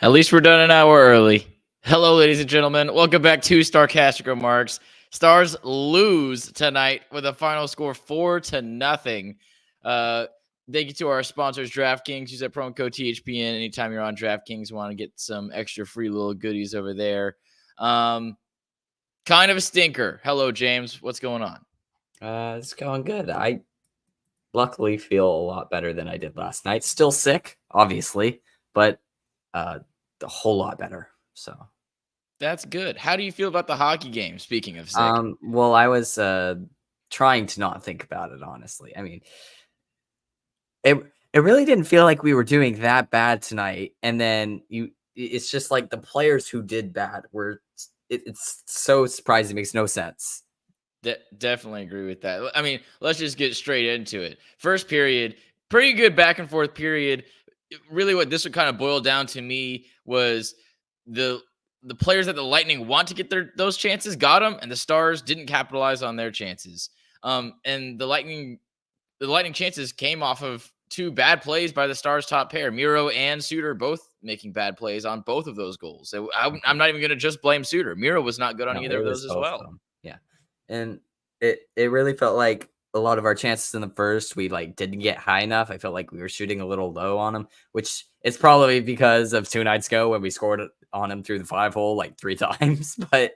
At least we're done an hour early. Hello, ladies and gentlemen. Welcome back to Starcastic Remarks. Stars lose tonight with a final score 4-0. Uh, Thank you to our sponsors, DraftKings. Use that promo code THPN anytime you're on DraftKings. Want to get some extra free little goodies over there. Kind of a stinker. Hello, James. What's going on? It's going good. I luckily feel a lot better than I did last night. Still sick, obviously, but a whole lot better. So That's good. How do you feel about the hockey game? Speaking of sick, well, I was trying to not think about it, honestly. I mean, it really didn't feel like we were doing that bad tonight. And then it's just like the players who did bad were. It's so surprising. It makes no sense. Definitely agree with that. I mean, let's just get straight into it. First period, pretty good back and forth period. Really, what this would kind of boil down to me was the players that the Lightning want to get those chances got them, and the Stars didn't capitalize on their chances. And the Lightning chances came off of two bad plays by the Stars' top pair, Miro and Suter, both making bad plays on both of those goals. So I'm not even going to just blame Suter. Miro was not good on either of those as well. Yeah. And it really felt like a lot of our chances in the first, we didn't get high enough. I felt like we were shooting a little low on them, which is probably because of 2 nights ago when we scored on him through the 5-hole like 3 times. But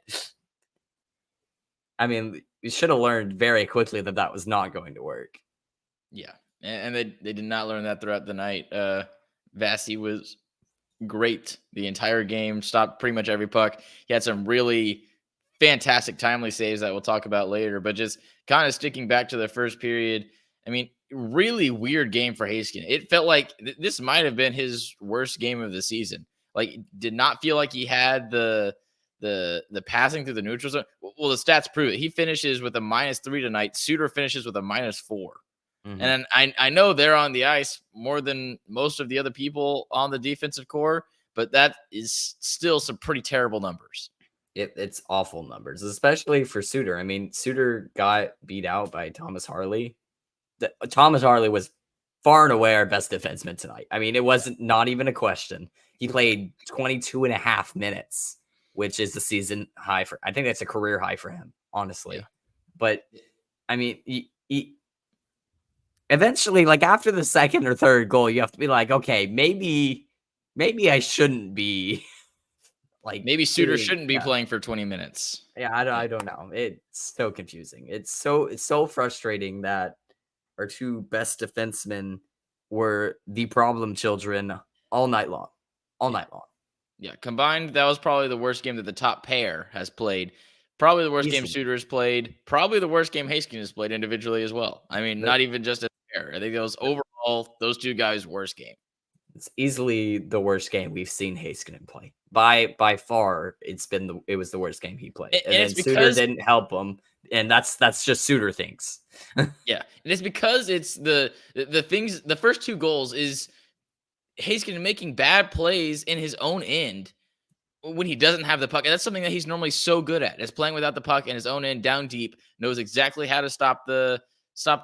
I mean, we should have learned very quickly that was not going to work. Yeah, and they did not learn that throughout the night. Vasi was great the entire game, stopped pretty much every puck. He had some really fantastic timely saves that we'll talk about later, but just kind of sticking back to the first period. I mean, really weird game for Heiskanen. It felt like this might have been his worst game of the season. Like, did not feel like he had the passing through the neutral zone. Well, the stats prove it. He finishes with a -3 tonight. Suter finishes with a -4. Mm-hmm. And I know they're on the ice more than most of the other people on the defensive core, but that is still some pretty terrible numbers. It's awful numbers, especially for Suter. I mean, Suter got beat out by Thomas Harley. Thomas Harley was far and away our best defenseman tonight. I mean, it wasn't not even a question. He played 22 and a half minutes, which is the season high I think that's a career high for him, honestly. Yeah. But I mean, eventually, like after the second or third goal, you have to be like, okay, maybe I shouldn't be. Like maybe Suter shouldn't be playing for 20 minutes. Yeah, I don't know. It's so confusing. It's so frustrating that our two best defensemen were the problem children all night long. Yeah, combined, that was probably the worst game that the top pair has played. Probably the worst game Suter has played. Probably the worst game Heiskanen has played individually as well. I mean, not even just as a pair. I think overall, those two guys' worst game. It's easily the worst game we've seen Heiskanen play. By far, it was the worst game he played. And then Suter didn't help him, and that's just Suter things. Yeah, and it's because it's the things. The first 2 goals is Heiskanen making bad plays in his own end when he doesn't have the puck, and that's something that he's normally so good at. Is playing without the puck in his own end, down deep, knows exactly how to stop the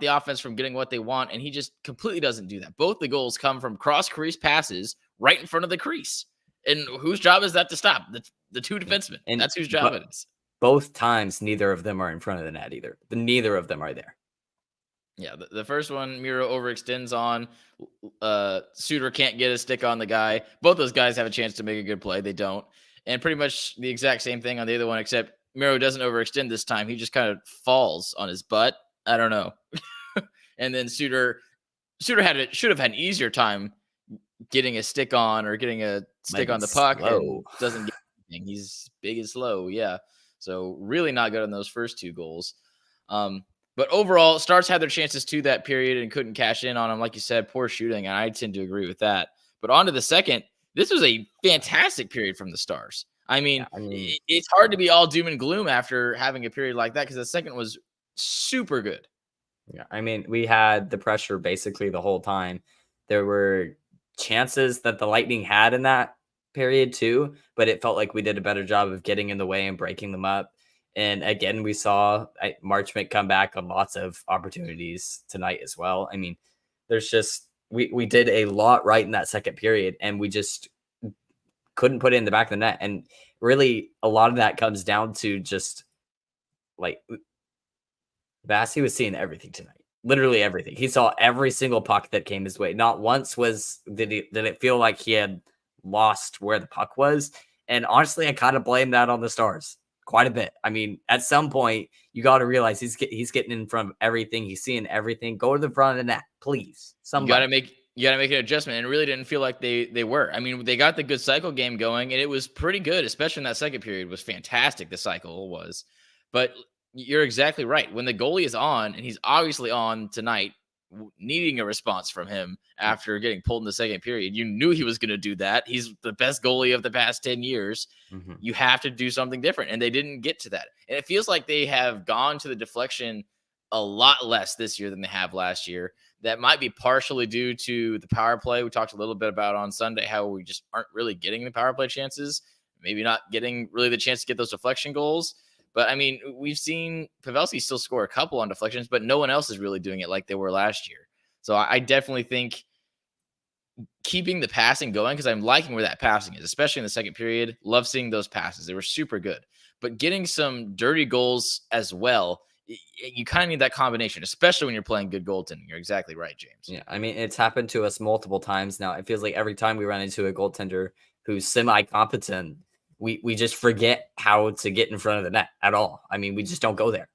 offense from getting what they want, and he just completely doesn't do that. Both the goals come from cross crease passes right in front of the crease. And whose job is that to stop? The two defensemen. And that's whose job it is. Both times, neither of them are in front of the net either. Neither of them are there. Yeah, the first one, Miro overextends on. Suter can't get a stick on the guy. Both those guys have a chance to make a good play. They don't. And pretty much the exact same thing on the other one, except Miro doesn't overextend this time. He just kind of falls on his butt. I don't know. And then Suter should have had an easier time getting a stick on or getting a stick on the puck. And doesn't get anything. He's big and slow. Yeah. So really not good on those first 2 goals. But overall, Stars had their chances to that period and couldn't cash in on them. Like you said, poor shooting. And I tend to agree with that. But on to the second, this was a fantastic period from the Stars. I mean, it's hard to be all doom and gloom after having a period like that because the second was super good. Yeah, I mean, we had the pressure basically the whole time. There were chances that the Lightning had in that period too, but it felt like we did a better job of getting in the way and breaking them up. And again, we saw Marchment come back on lots of opportunities tonight as well. I mean, there's just we did a lot right in that second period, and we just couldn't put it in the back of the net. And really, a lot of that comes down to just like Bassey was seeing everything tonight. Literally everything. He saw every single puck that came his way. Not once did it feel like he had lost where the puck was. And honestly, I kind of blame that on the Stars quite a bit. I mean, at some point, you got to realize he's getting in front of everything. He's seeing everything. Go to the front of the net, please. You got to make an adjustment, and it really didn't feel like they were. I mean, they got the good cycle game going, and it was pretty good, especially in that second period. It was fantastic. The cycle was, but you're exactly right. When the goalie is on, and he's obviously on tonight, needing a response from him after getting pulled in the second period, you knew he was going to do that. He's the best goalie of the past 10 years. Mm-hmm. You have to do something different, and they didn't get to that. And it feels like they have gone to the deflection a lot less this year than they have last year. That might be partially due to the power play. We talked a little bit about on Sunday how we just aren't really getting the power play chances, maybe not getting really the chance to get those deflection goals. But, I mean, we've seen Pavelski still score a couple on deflections, but no one else is really doing it like they were last year. So I definitely think keeping the passing going, because I'm liking where that passing is, especially in the second period. Love seeing those passes. They were super good. But getting some dirty goals as well, you kind of need that combination, especially when you're playing good goaltending. You're exactly right, James. Yeah, I mean, it's happened to us multiple times now. It feels like every time we run into a goaltender who's semi-competent, we just forget how to get in front of the net at all. I mean, we just don't go there.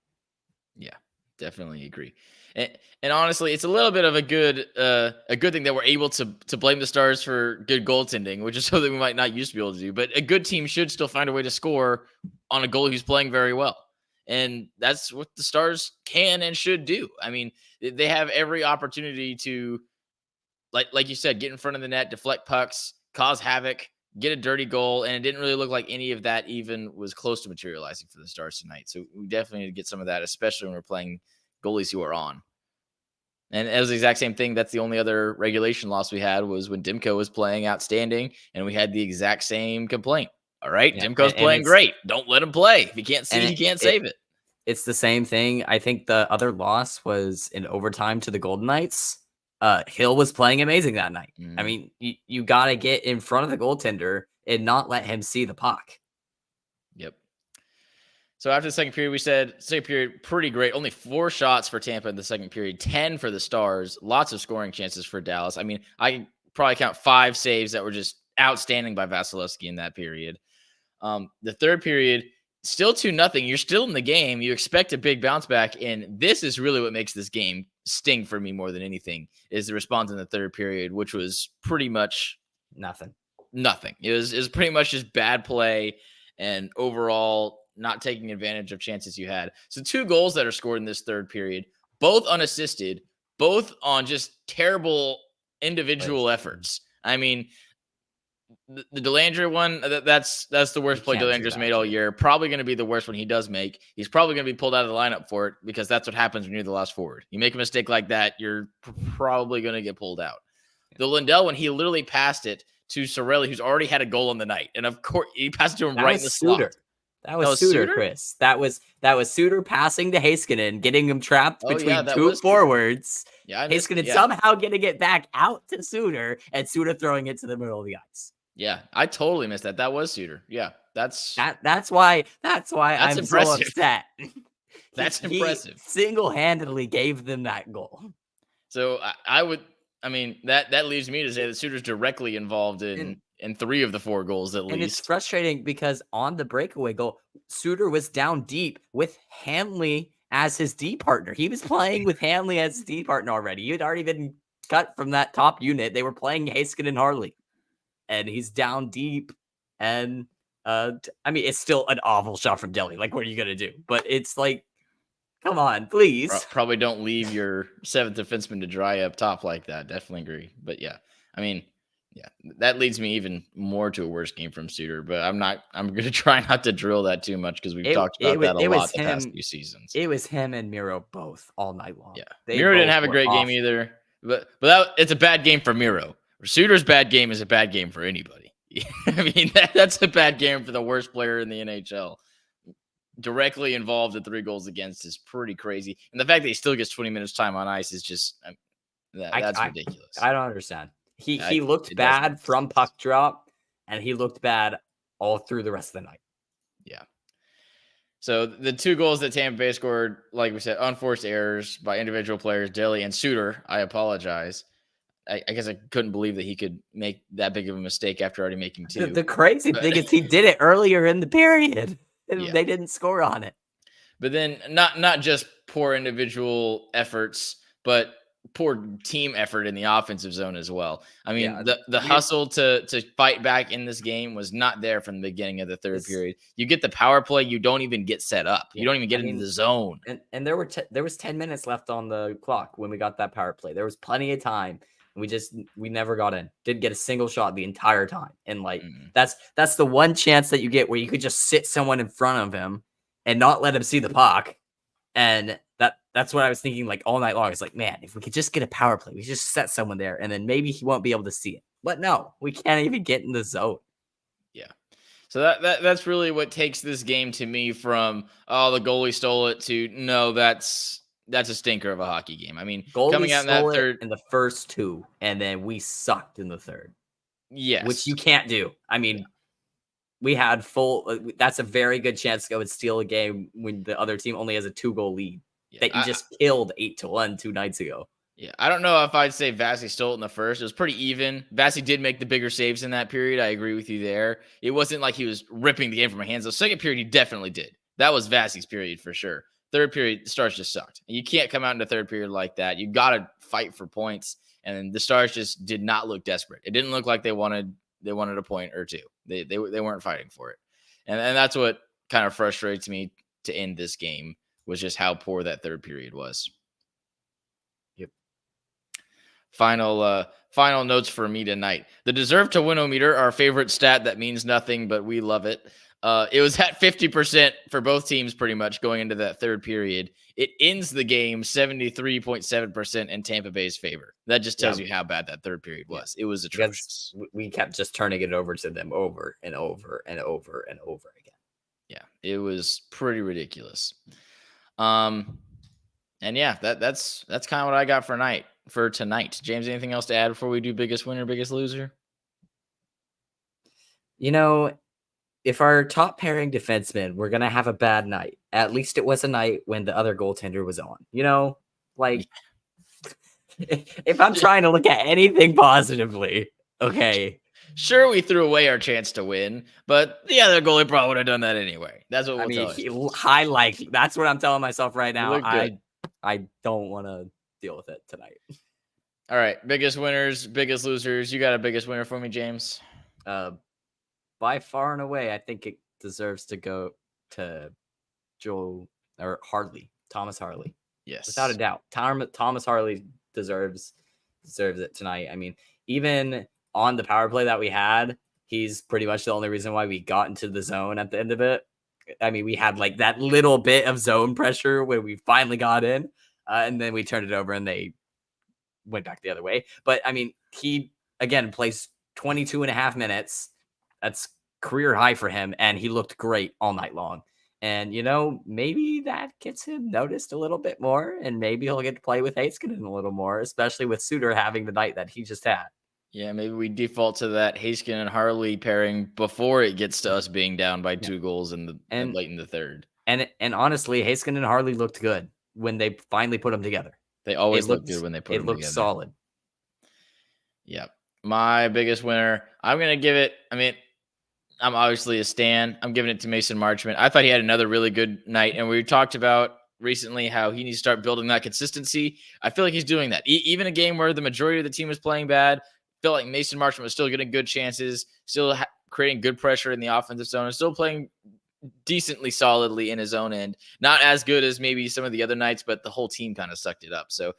Yeah, definitely agree. And honestly, it's a little bit of a good thing that we're able to blame the Stars for good goaltending, which is something we might not used to be able to do. But a good team should still find a way to score on a goalie who's playing very well. And that's what the Stars can and should do. I mean, they have every opportunity to, like you said, get in front of the net, deflect pucks, cause havoc, get a dirty goal, and it didn't really look like any of that even was close to materializing for the Stars tonight. So we definitely need to get some of that, especially when we're playing goalies who are on. And it was the exact same thing. That's the only other regulation loss we had was when Demko was playing outstanding, and we had the exact same complaint. All right, yeah, Demko's playing great. Don't let him play. If he can't see, he can't save it. It's the same thing. I think the other loss was in overtime to the Golden Knights. Hill was playing amazing that night. I mean, you got to get in front of the goaltender and not let him see the puck. Yep. So after the second period, we said second period, pretty great. Only 4 shots for Tampa in the second period, 10 for the Stars. Lots of scoring chances for Dallas. I mean, I probably count 5 saves that were just outstanding by Vasilevsky in that period. The third period, still 2-0. You're still in the game. You expect a big bounce back, and this is really what makes this game sting for me more than anything, is the response in the third period, which was pretty much nothing. It was pretty much just bad play and overall not taking advantage of chances you had. So 2 goals that are scored in this third period, both unassisted, both on just terrible individual efforts. I mean, the Dellandrea one, that's the worst play Delandrea's made all year. Probably going to be the worst one he does make. He's probably going to be pulled out of the lineup for it, because that's what happens when you're the last forward. You make a mistake like that, you're probably going to get pulled out. The Lindell one, he literally passed it to Cirelli, who's already had a goal on the night, and of course he passed it to him right in the slot. That was Suter, Chris. That was Suter passing to Heiskanen, getting him trapped between 2 forwards. Yeah, Heiskanen somehow getting it back out to Suter, and Suter throwing it to the middle of the ice. Yeah, I totally missed that. That was Suter. Yeah, that's why I'm impressive. So upset. That's impressive. Single-handedly gave them that goal. So I mean, that leaves me to say that Suter's directly involved in 3 of the 4 goals at least. And it's frustrating because on the breakaway goal, Suter was down deep with Hanley as his D partner. He was playing with Hanley as his D partner already. He had already been cut from that top unit. They were playing Heiskanen and Harley. And he's down deep. And, I mean, it's still an awful shot from Delhi. Like, what are you going to do? But it's like, come on, please. Probably don't leave your 7th defenseman to dry up top like that. Definitely agree. But, yeah, I mean, yeah, that leads me even more to a worse game from Suter. But I'm going to try not to drill that too much, because we've talked about that a lot the past few seasons. It was him and Miro both all night long. Yeah, Miro didn't have a great game either. But it's a bad game for Miro. Suter's bad game is a bad game for anybody. I mean, that's a bad game for the worst player in the NHL. Directly involved in 3 goals against is pretty crazy. And the fact that he still gets 20 minutes time on ice is just that's ridiculous. I don't understand. He looked bad from puck drop, and he looked bad all through the rest of the night. Yeah. So the 2 goals that Tampa Bay scored, like we said, unforced errors by individual players, Dilly and Suter. I apologize. I guess I couldn't believe that he could make that big of a mistake after already making 2. The crazy But- thing is he did it earlier in the period. And Yeah. they didn't score on it. But then not just poor individual efforts, but poor team effort in the offensive zone as well. I mean, Yeah, the hustle to fight back in this game was not there from the beginning of the third period. You get the power play, you don't even get set up. You don't even get into the zone. And there was 10 minutes left on the clock when we got that power play. There was plenty of time. We never got in. Didn't get a single shot the entire time. And like that's the one chance that you get where you could just sit someone in front of him and not let him see the puck. And that's what I was thinking like all night long. It's like, man, if we could just get a power play, we could just set someone there and then maybe he won't be able to see it. But no, we can't even get in the zone. Yeah. So that's really what takes this game to me from, oh, the goalie stole it, to no, that's a stinker of a hockey game. I mean, Goalie coming out in that third in the first 2, and then we sucked in the third. Yes. Which you can't do. I mean, we had that's a very good chance to go and steal a game when the other team only has a 2-goal lead that you just killed 8-1 2 nights ago. Yeah, I don't know if I'd say Vasi stole it in the first. It was pretty even. Vasi did make the bigger saves in that period. I agree with you there. It wasn't like he was ripping the game from my hands. The second period, he definitely did. That was Vasi's period for sure. Third period, the Stars just sucked. You can't come out in the third period like that. You got to fight for points. And the Stars just did not look desperate. It didn't look like they wanted a point or 2. They weren't fighting for it. And that's what kind of frustrates me to end this game, was just how poor that third period was. Yep. Final notes for me tonight. The deserve to win-o-meter, our favorite stat that means nothing, but we love it. It was at 50% for both teams pretty much going into that third period. It ends the game 73.7% in Tampa Bay's favor. That just tells you how bad that third period was. It was atrocious. We kept just turning it over to them over and over and over and over again. Yeah, it was pretty ridiculous. And yeah, that's kind of what I got for tonight. James, anything else to add before we do biggest winner, biggest loser? You know, if our top pairing defensemen were going to have a bad night, at least it was a night when the other goaltender was on. You know, like if I'm trying to look at anything positively, okay. Sure, we threw away our chance to win, but the other goalie probably would have done that anyway. That's what we'll tell you. High likely. That's what I'm telling myself right now. I don't want to deal with it tonight. All right, biggest winners, biggest losers. You got a biggest winner for me, James? By far and away, I think it deserves to go to Thomas Harley. Yes, without a doubt. Thomas Harley deserves it tonight. I mean, even on the power play that we had, he's pretty much the only reason why we got into the zone at the end of it. I mean, we had like that little bit of zone pressure when we finally got in, and then we turned it over and they went back the other way. But I mean, he again plays 22 and a half minutes. That's career high for him, and he looked great all night long. And, you know, maybe that gets him noticed a little bit more, and maybe he'll get to play with Heiskanen a little more, especially with Suter having the night that he just had. Yeah, maybe we default to that Heiskanen and Harley pairing before it gets to us being down by 2 goals in late in the third. And honestly, Heiskanen and Harley looked good when they finally put them together. They always look good when they put them together. It looked solid. Yeah. My biggest winner, I'm going to give it, I mean, I'm obviously a stan. I'm giving it to Mason Marchment. I thought he had another really good night. And we talked about recently how he needs to start building that consistency. I feel like he's doing that. Even a game where the majority of the team was playing bad, I feel like Mason Marchment was still getting good chances, still creating good pressure in the offensive zone, and still playing decently solidly in his own end. Not as good as maybe some of the other nights, but the whole team kind of sucked it up. So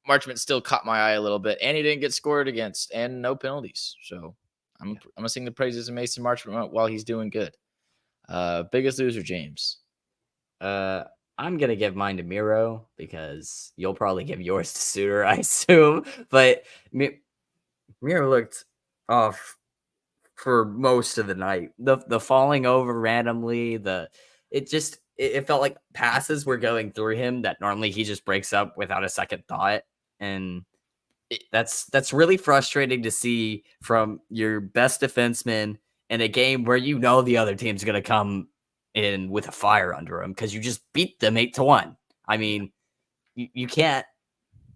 Marchment still caught my eye a little bit, and he didn't get scored against, and no penalties. So I'm gonna sing the praises of Mason Marchment while he's doing good. Biggest loser, James. I'm gonna give mine to Miro because you'll probably give yours to Suter, I assume. But Miro looked off for most of the night. The falling over randomly, it felt like passes were going through him that normally he just breaks up without a second thought. And That's really frustrating to see from your best defenseman in a game where you know the other team's going to come in with a fire under them because you just beat them 8-1. I mean, you can't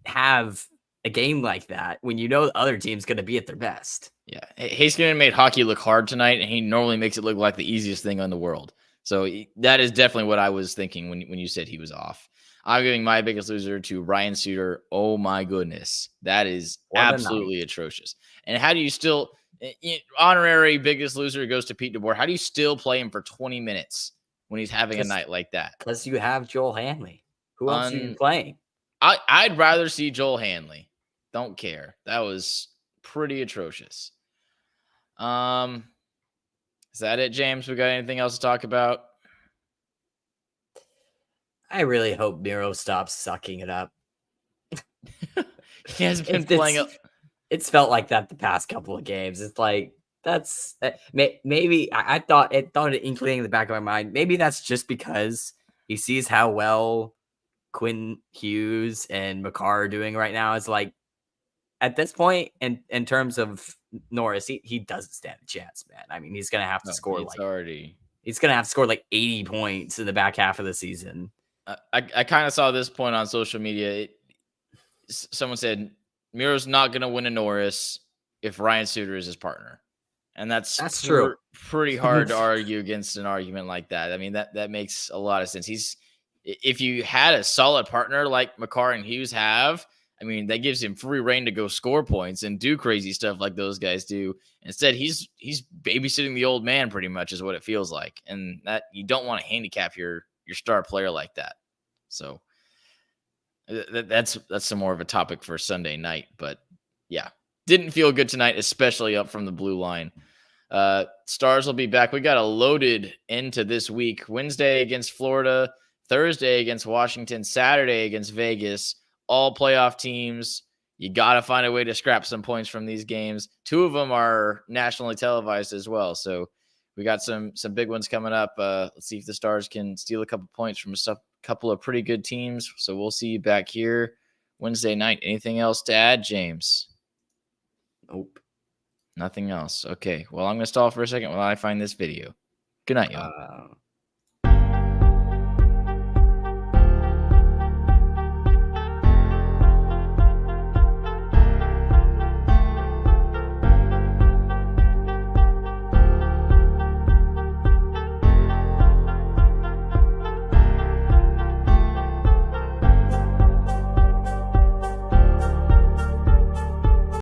have a game like that when you know the other team's going to be at their best. Yeah, Heiskanen made hockey look hard tonight, and he normally makes it look like the easiest thing in the world. So that is definitely what I was thinking when you said he was off. I'm giving my biggest loser to Ryan Suter. Oh my goodness, that is absolutely atrocious. And how do you still honorary biggest loser goes to Pete DeBoer? How do you still play him for 20 minutes when he's having a night like that? Because you have Joel Hanley. Who else are you playing? I'd rather see Joel Hanley. Don't care. That was pretty atrocious. Is that it, James? We got anything else to talk about? I really hope Miro stops sucking it up. He has been playing. It's felt like that the past couple of games. It's like maybe I thought an inkling in the back of my mind. Maybe that's just because he sees how well Quinn Hughes and Makar are doing right now. It's like at this point, in terms of Norris, he doesn't stand a chance, man. I mean, he's gonna have to score he's gonna have to score like 80 points in the back half of the season. I kind of saw this point on social media. Someone said Miro's not going to win a Norris if Ryan Suter is his partner. And that's true. Pretty hard to argue against an argument like that. I mean, that makes a lot of sense. If you had a solid partner like Makar and Hughes have, I mean, that gives him free reign to go score points and do crazy stuff like those guys do. Instead, he's babysitting the old man pretty much is what it feels like. And that you don't want to handicap your star player like that. So that's some more of a topic for Sunday night, but yeah, didn't feel good tonight, especially up from the blue line. Stars will be back. We got a loaded into this week. Wednesday against Florida, Thursday against Washington, Saturday against Vegas, all playoff teams. You got to find a way to scrap some points from these games. 2 of them are nationally televised as well. So we got some big ones coming up. Let's see if the Stars can steal a couple points from a couple of pretty good teams. So we'll see you back here Wednesday night. Anything else to add, James? Nope. Nothing else. Okay. Well, I'm going to stall for a second while I find this video. Good night, y'all.